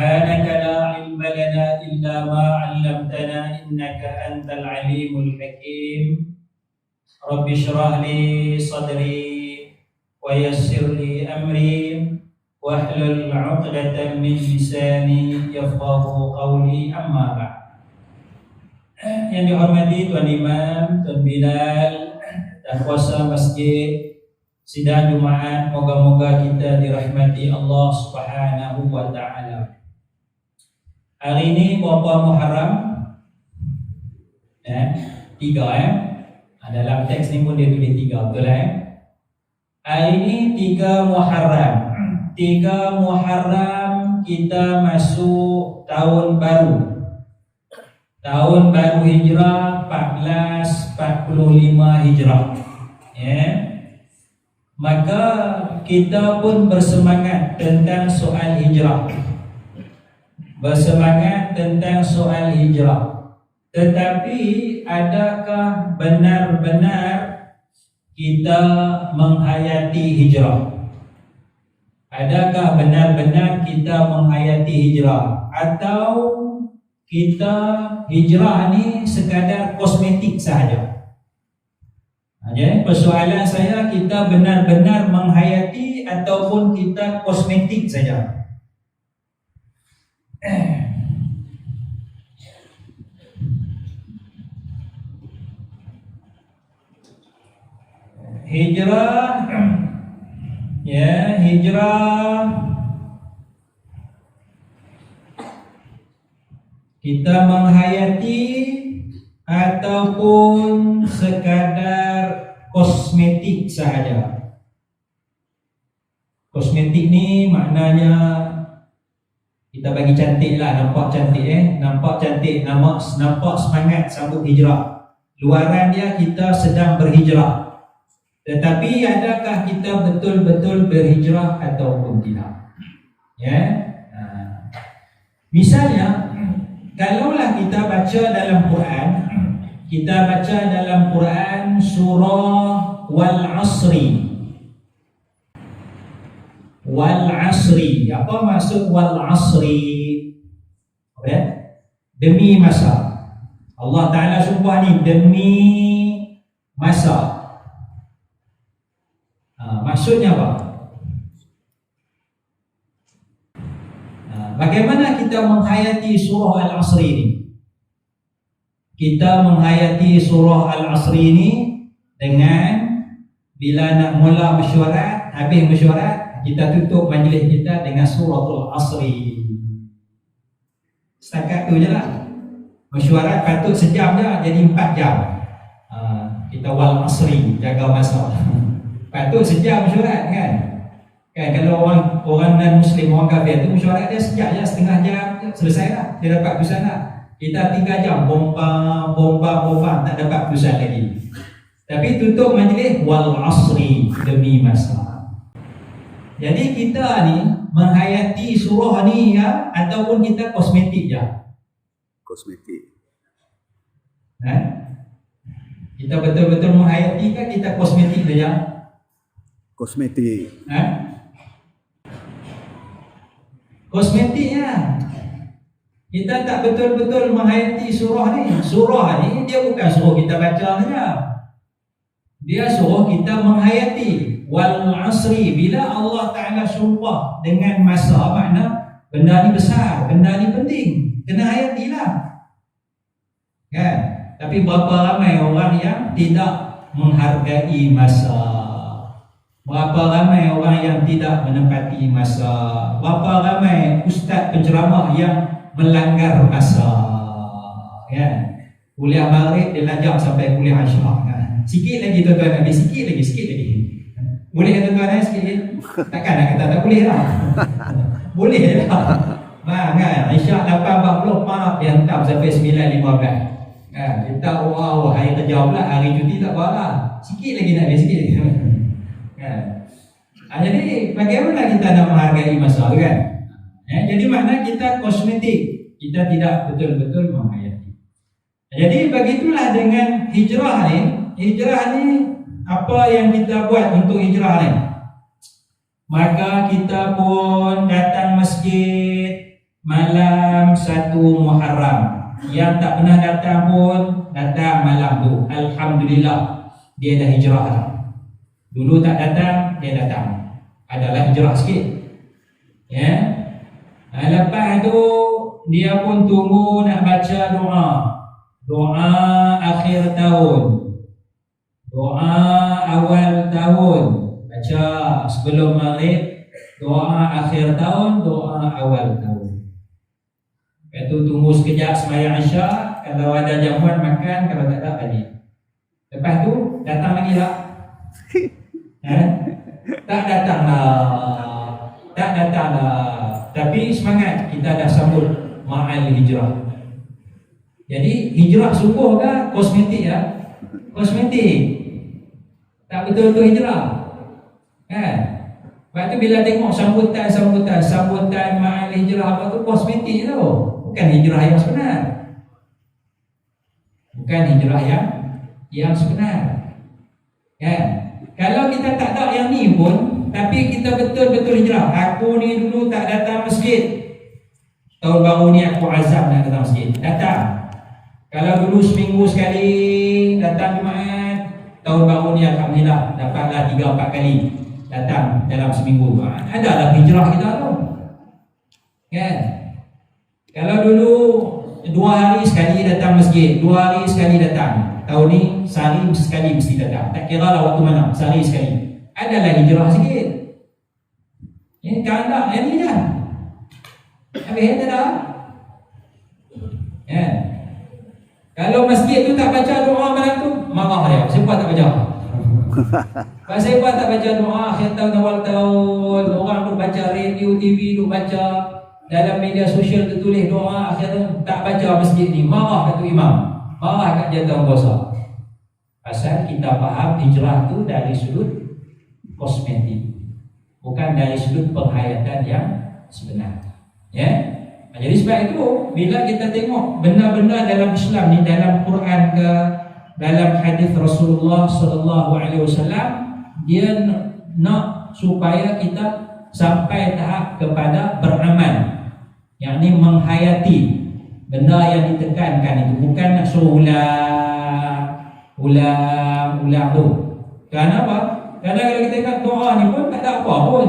سبحانك لا علم لنا إلا ما علمتنا إنك أنت العليم الحكيم رب اشرح لي صدري ويسر لي أمري واحلل عقدة من lisani yafqahu qawli amma ba'd. Yang dihormati Tuan Imam, Tuan Bilal, dan kuasa masjid, sidang Jumaat, moga-moga kita dirahmati Allah Subhanahu wa taala. Hari ini berapa Muharram? 3 dalam teks ni pun dia tulis 3, betul Hari ini 3 Muharram. 3 Muharram kita masuk tahun baru. Tahun baru Hijrah 1445 Hijrah. Maka kita pun bersemangat tentang soal hijrah. Bersemangat tentang soal hijrah. Tetapi adakah benar-benar kita menghayati hijrah? Adakah benar-benar kita menghayati hijrah? Atau kita hijrah ni sekadar kosmetik sahaja? Jadi persoalan saya, kita benar-benar menghayati ataupun kita kosmetik saja? Hijrah, hijrah kita menghayati ataupun sekadar kosmetik sahaja. Kosmetik ni maknanya kita bagi cantik lah, nampak cantik nampak cantik, nampak semangat sambut hijrah. Luaran dia kita sedang berhijrah. Tetapi adakah kita betul-betul berhijrah ataupun tidak? Misalnya, kalaulah kita baca dalam Quran, kita baca dalam Quran surah Wal-Asri. Wal-Asri. Apa maksud Wal-Asri? Demi masa. Allah Ta'ala sumpah ni demi masa. Maksudnya apa? Bagaimana kita menghayati surah Al-Asri ini? Kita menghayati surah Al-Asri ini dengan bila nak mula mesyuarat, habis mesyuarat, kita tutup majlis kita dengan surah Al-Asri. Setakat tu je lah. Mesyuarat patut sejam je, jadi 4 jam. Kita Wal-Asri, jaga masa. Patut sejam mesyuarat kan? Kalau orang non-Muslim, orang kafir tu mesyuarat dia sejam je, setengah jam selesai lah, dia dapat putusan lah. Kita 3 jam bomba tak dapat putusan lagi. Tapi tutup majlis Wal-Asri, demi masa. Jadi kita ni menghayati surah ni ataupun kita kosmetik je? Kosmetik. Kita betul-betul menghayati kan, kita kosmetik saja? Kosmetik. Kosmetiknya. Kita tak betul-betul menghayati surah ni. Surah ni dia bukan suruh kita baca saja. Dia suruh kita menghayati. Wal-Asri, bila Allah Ta'ala sumpah dengan masa, makna benda ni besar, benda ni penting, kena hayatilah. Kan? Tapi berapa ramai orang yang tidak menghargai masa? Berapa ramai orang yang tidak menepati masa? Berapa ramai ustaz penceramah yang melanggar masa? Kuliah maghrib dia lajak sampai kuliah Ashraf kan? Sikit lagi tuan-tuan, habis sikit lagi. Boleh kan tuan-tuan sikit lagi? Takkan nak kata tak boleh lah. Boleh lah. Kan? Isyak 8.40 maaf dia hentam sampai 9.15. Kita hari kerja pula, hari cuti tak apa lah. Sikit lagi nak habis sikit. Jadi bagaimana kita nak menghargai masa tu kan? Jadi makna kita kosmetik, kita tidak betul-betul menghayati. Jadi begitulah dengan hijrah ni. Hijrah ni, apa yang kita buat untuk hijrah ni? Maka kita pun datang masjid, malam 1 Muharram. Yang tak pernah datang pun datang malam tu. Alhamdulillah, dia dah hijrah lah. Dulu tak datang, dia datang. Adalah hijrah sikit. Ya. Lepas tu dia pun tunggu nak baca doa. Doa akhir tahun. Doa awal tahun. Baca sebelum maghrib. Doa akhir tahun, doa awal tahun. Lepas tu tunggu sekejap sembahyang Isyak. Kalau ada jamuan makan, kalau tak ada balik. Lepas tu datang lagi lah. Tak datang lah. Tapi semangat, kita dah sambut ma'al hijrah. Jadi hijrah sungguh ke kosmetik ya? Kosmetik. Tak betul-betul hijrah. Kan? Lepas tu bila tengok sambutan ma'al hijrah apa tu kosmetik tu. Bukan hijrah yang sebenar. Bukan hijrah yang sebenar. Kan? Kalau kita tak ada yang ni pun, tapi kita betul-betul hijrah. Aku ni dulu tak datang masjid. Tahun baru ni aku azam nak datang masjid. Datang. Kalau dulu seminggu sekali datang Jumaat, tahun baru ni alhamdulillah dapatlah 3-4 kali datang dalam seminggu. Adalah hijrah kita tu. Kan? Kalau dulu 2 hari sekali datang masjid, 2 hari sekali datang. Tahun ni sehari sekali mesti datang. Tak kira lah waktu mana, sehari sekali. Adalah hijrah sikit. Ya, kalau tak, yang ni dah. Habis tak dah. Ya. Kalau masjid tu tak baca doa malam tu, marah dia. Siapa tak baca? Siapa tak baca doa akhir tahun awal tahun? Orang tu baca radio, TV tu baca, dalam media sosial tu tulis doa akhir tahun, tak baca masjid ni, marah kat tu imam. Marah kat jatuh puasa. Pasal kita faham hijrah tu dari sudut kosmetik, bukan dari sudut penghayatan yang sebenar. Ya. Jadi sebab itu bila kita tengok benda-benda dalam Islam ni, dalam Quran ke dalam hadis Rasulullah sallallahu alaihi wasallam, dia nak supaya kita sampai tahap kepada beramal, yakni menghayati benda yang ditekankan itu, bukan nak suruh ulang tu. Kenapa? Kerana kalau kita kata doa ni pun tak ada apa pun,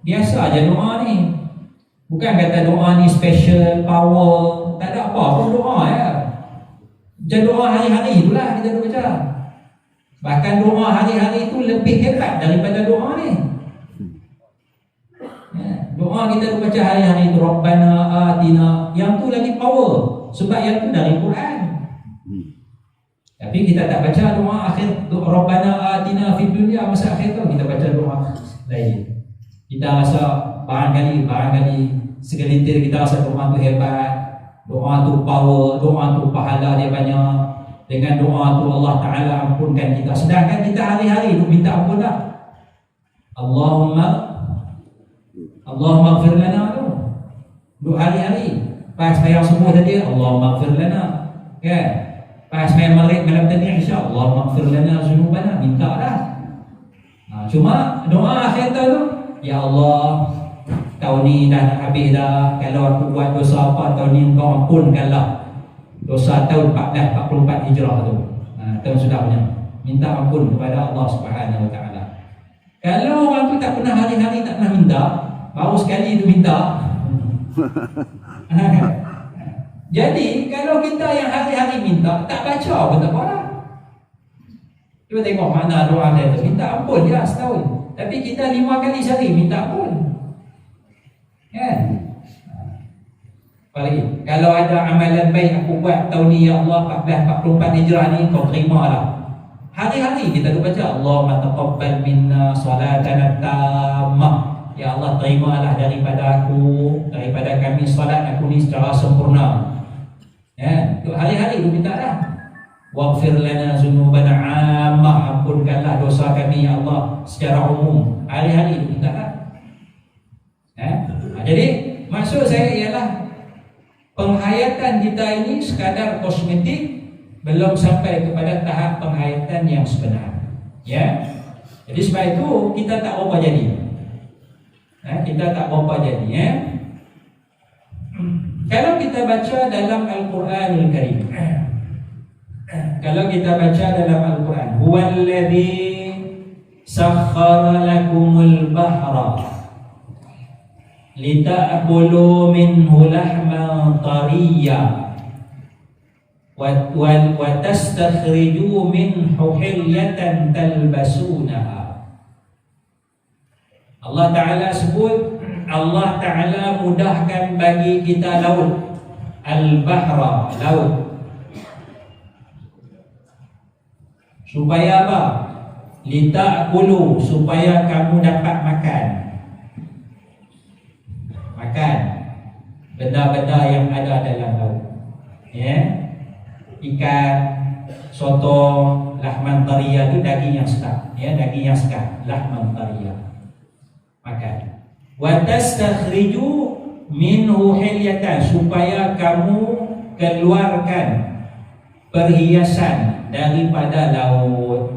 biasa aja doa ni. Bukan kata doa ni special power, tak ada apa pun doa ya. Macam doa hari-hari itulah kita baca. Bahkan doa hari-hari itu lebih hebat daripada doa ni. Ya, doa kita baca hari-hari itu Rabbana atina, yang tu lagi power sebab yang tu dari Quran. Tapi kita tak baca doa akhir, Rabbana atina fid dunya, masa akhir tu kita baca doa lain. Kita rasa barangkali segelintir kita rasa doa tu hebat, doa tu power, doa tu pahala dia banyak. Dengan doa tu Allah Ta'ala ampunkan kita. Sedangkan kita hari-hari tu minta ampun tak? Allahumma gfir lana tu. Duk hari-hari. Pas sembahyang subuh tadi, Allahumma gfir lana. Kan? Pas sembahyang maghrib malam tadi, insya Allahumma gfir lana zunubana. Minta dah. Cuma doa akhir tu, ya Allah, tahun ni dah nak habis dah. Kalau aku buat dosa apa tahun ni, engkau ampunkanlah. Dosa tahun 1444 Hijrah tu. Tahun sudah punya. Minta ampun kepada Allah Subhanahu Wa Taala. Kalau orang tu tak pernah hari-hari tak pernah minta, baru sekali tu minta. Jadi kalau kita yang hari-hari minta, tak baca pun tak apa lah. Cuba tengok mana doa dia tu. Minta ampun dia setahun. Tapi kita 5 kali sehari minta ampun. Kan? Apalagi kalau ada amalan baik aku buat tahun ni, ya Allah, 1444 Hijrah ni kau terimalah. Hari-hari kita tu baca Allahumma taqabbal minna salatana tammah. Ya Allah, terimalah daripada kami salat aku ni secara sempurna. Ya, hari-hari tu minta dah. Waghfir lana dzunubana 'ammah, ampunkanlah dosa kami ya Allah secara umum. Hari-hari tu minta dah. Jadi maksud saya ialah penghayatan kita ini sekadar kosmetik, belum sampai kepada tahap penghayatan yang sebenar. Ya. Jadi sebab itu kita tak berapa jadi. Kita tak berapa jadi, ya. Kalau kita baca dalam Al-Quranul Karim, kalau kita baca dalam Al-Quran, huwallazi sakhkhara lakumul bahra lita'kulu minhu lahman tariyya wa tastakhriju minhu hilyatan talbasunaha. Allah Ta'ala sebut, Allah Ta'ala mudahkan bagi kita laut, al-bahra, laut. Supaya apa? Lita'kulu, supaya kamu dapat makan benda-benda yang ada dalam laut. Ya. Ikan, sotong, lahman tariyah itu daging yang sedap, ya, daging yang segar, lahman tariyah. Makan. Wa tastakhriju minhu hilyatan, supaya kamu keluarkan perhiasan daripada laut.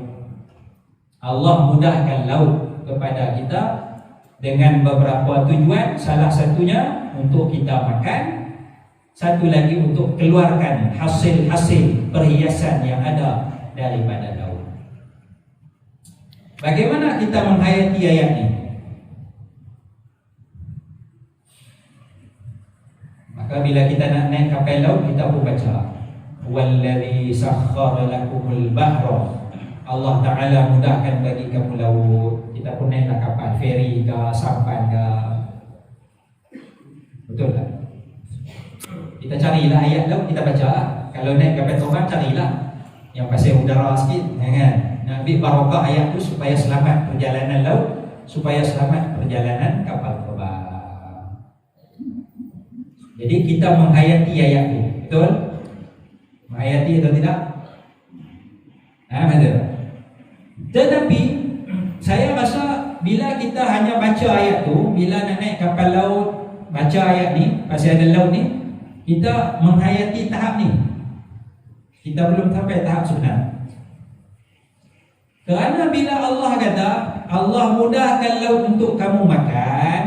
Allah mudahkan laut kepada kita dengan beberapa tujuan. Salah satunya untuk kita makan, satu lagi untuk keluarkan hasil-hasil perhiasan yang ada daripada laut. Bagaimana kita menghayati ayat ini? Maka bila kita nak naik kapal laut, kita pun baca wallazi sakhkhara lakumul bahra. Allah Ta'ala mudahkan bagi kamu laut. Kita pun naiklah kapal feri ke, sampan ke. Betul tak? Kita carilah ayat laut, kita baca. Kalau naik kapal terbang, carilah yang pasir udara sikit, kan? Nak ambil barakah ayat tu supaya selamat perjalanan laut, supaya selamat perjalanan kapal terbang. Jadi kita menghayati ayat tu. Betul? Menghayati atau tidak? Betul. Tetapi saya rasa bila kita hanya baca ayat tu, bila nak naik kapal laut, baca ayat ni, pasal ada laut ni, kita menghayati tahap ni, kita belum sampai tahap sebenar. Kerana bila Allah kata Allah mudahkan laut untuk kamu makan,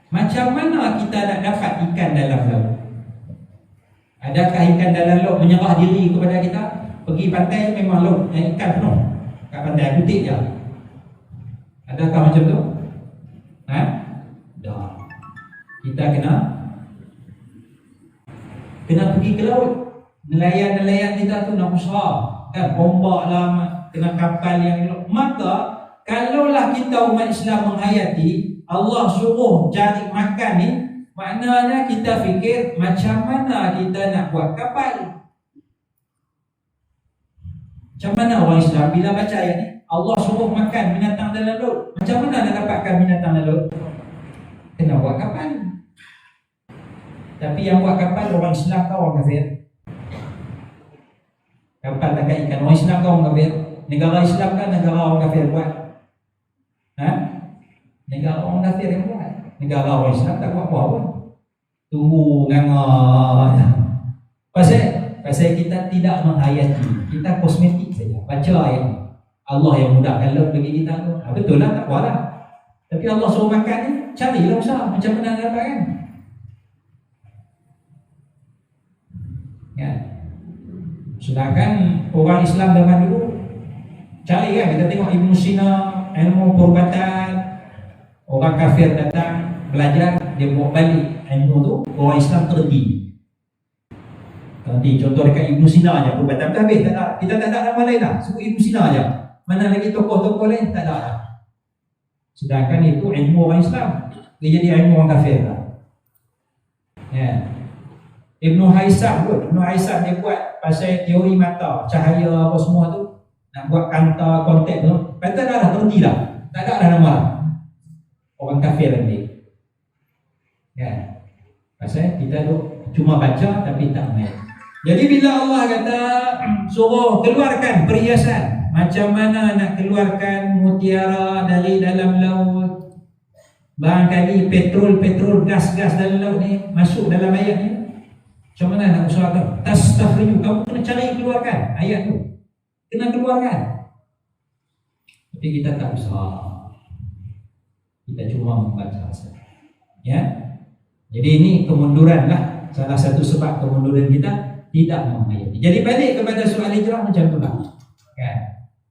macam mana kita nak dapat ikan dalam laut? Adakah ikan dalam laut menyerah diri kepada kita? Pergi pantai memang laut ikan penuh, kat pantai butik je. Adakah macam tu? Tak. Kita kena pergi ke laut. Nelayan-nelayan kita tu nak usaha, kan, ombak lah, kena kapal yang. Maka kalaulah kita umat Islam menghayati Allah suruh cari makan ni, maknanya kita fikir macam mana kita nak buat kapal. Macam mana orang Islam bila baca ayat ni, Allah suruh makan binatang dalam laut, macam mana nak dapatkan binatang dalam laut? Kena buat kapal. Tapi yang buat kapal orang Islam ke orang kafir? Kapal tangkap ikan orang Islam ke orang kafir? Negara Islam kan negara orang kafir buat? Negara orang kafir yang buat. Negara orang Islam tak buat apa pun. Tunggu nganga. Pasal kita tidak menghayati, kita kosmetik saja. Baca ayat ni, Allah yang mudahkan laut bagi kita tu. Betul lah, tak apalah. Tapi Allah suruh makan ni, carilah usaha macam mana nak dapat, kan? Ya. Sedangkan orang Islam zaman dulu cari, kan, kita tengok Ibn Sina, ilmu perubatan, orang kafir datang belajar, dia bawa balik ilmu tu, orang Islam terhenti. Contoh dekat Ibn Sina aja, perubatan tu habis, tak ada. Kita tak ada nama lain dah, sebut Ibn Sina aja. Mana lagi tokoh-tokoh lain, tak ada dah. Sedangkan itu ilmu orang Islam, dia jadi ilmu orang kafir lah. Ya. Ibn Haisam pun, Ibn Haisam dia buat pasal teori mata, cahaya apa semua tu, nak buat kanta, kontek tu, kata dah terhenti dah, tak ada dah nama orang kafir nanti. Ya. Pasal kita tu cuma baca tapi tak main. Jadi bila Allah kata suruh keluarkan perhiasan, macam mana nak keluarkan mutiara dari dalam laut? Barangkali petrol, gas dalam laut ni masuk dalam ayat ni. Macam mana nak usahakan? Tastakhriju, kamu kena cari keluarkan ayat tu. Kena keluarkan. Tapi kita tak usaha. Kita cuma membaca saja. Ya. Jadi ini kemunduran lah salah satu sebab kemunduran kita tidak menghayati. Jadi balik kepada soal hijrah macam tu lah. Kan?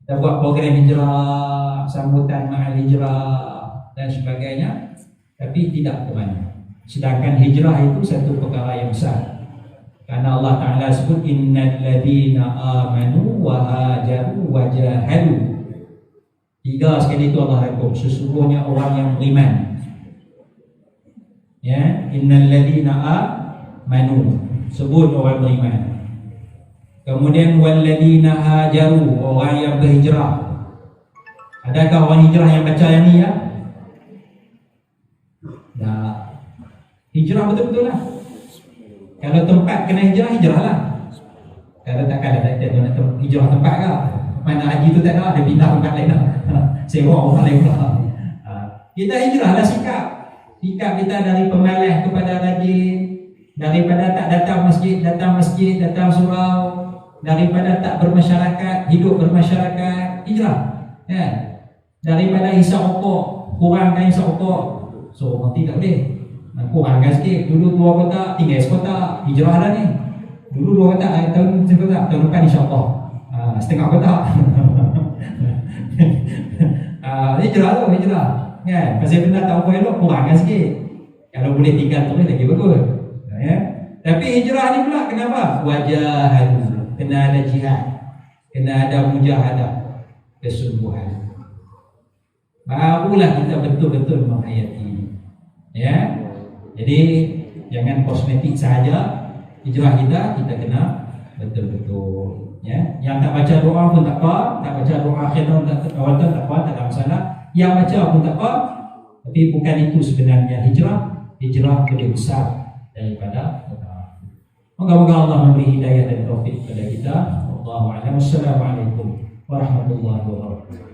Kita buat program hijrah, sambutan mahal hijrah dan sebagainya, tapi tidak ke mana. Sedangkan hijrah itu satu perkara yang besar. Karena Allah Ta'ala sebut innal ladina amanu wa hajaru wa jahadu. 3 sekali itu Allah hukum, sesungguhnya orang yang beriman. Ya, innal ladina amanu, sebut orang beriman. Kemudian wal ladina hajaru, orang yang berhijrah. Adakah orang hijrah yang baca yang ni ya? Dah. Hijrah betul-betul lah. Kalau tempat kena hijrah, hijrahlah. Kalau takkan ada nak hijrah tempat ke? Mana haji tu tak ada, dia pindah tempat lain lah. Sewa orang lain pula. Kita hijrahlah sikap kita dari pemalas kepada rajin, daripada tak datang masjid, datang surau, daripada tak bermasyarakat, hidup bermasyarakat, hijrah. Ya. Daripada hisap rokok, kurangkan hisap rokok. So orang tidak boleh. Kurangkan sikit. Dulu 2 kotak, tinggal sekotak. Hijrah lah ni. Dulu 2 kotak, tahun sekotak, tahun depan insyaAllah setengah kotak. Hijrah tu, hijrah. Kan? Pasal benda tak apa elok, kurangkan sikit. Kalau boleh tinggal terus lagi bagus. Ya? Tapi hijrah ni pula kenapa? Wajah, kena ada jihad, kena ada mujahadah, kesungguhan. Barulah kita betul-betul menghayati. Ya. Jadi jangan kosmetik saja hijrah kita kena betul-betul. Ya. Yang tak baca doa pun tak apa, tak baca doa akhirah awal tak apa, tak ada masalah. Yang baca pun tak apa, tapi bukan itu sebenarnya hijrah. Hijrah lebih besar daripada doa. Moga-moga Allah memberi hidayah dan taufik kepada kita. Wallahu a'lam. Wassalamualaikum warahmatullahi wabarakatuh.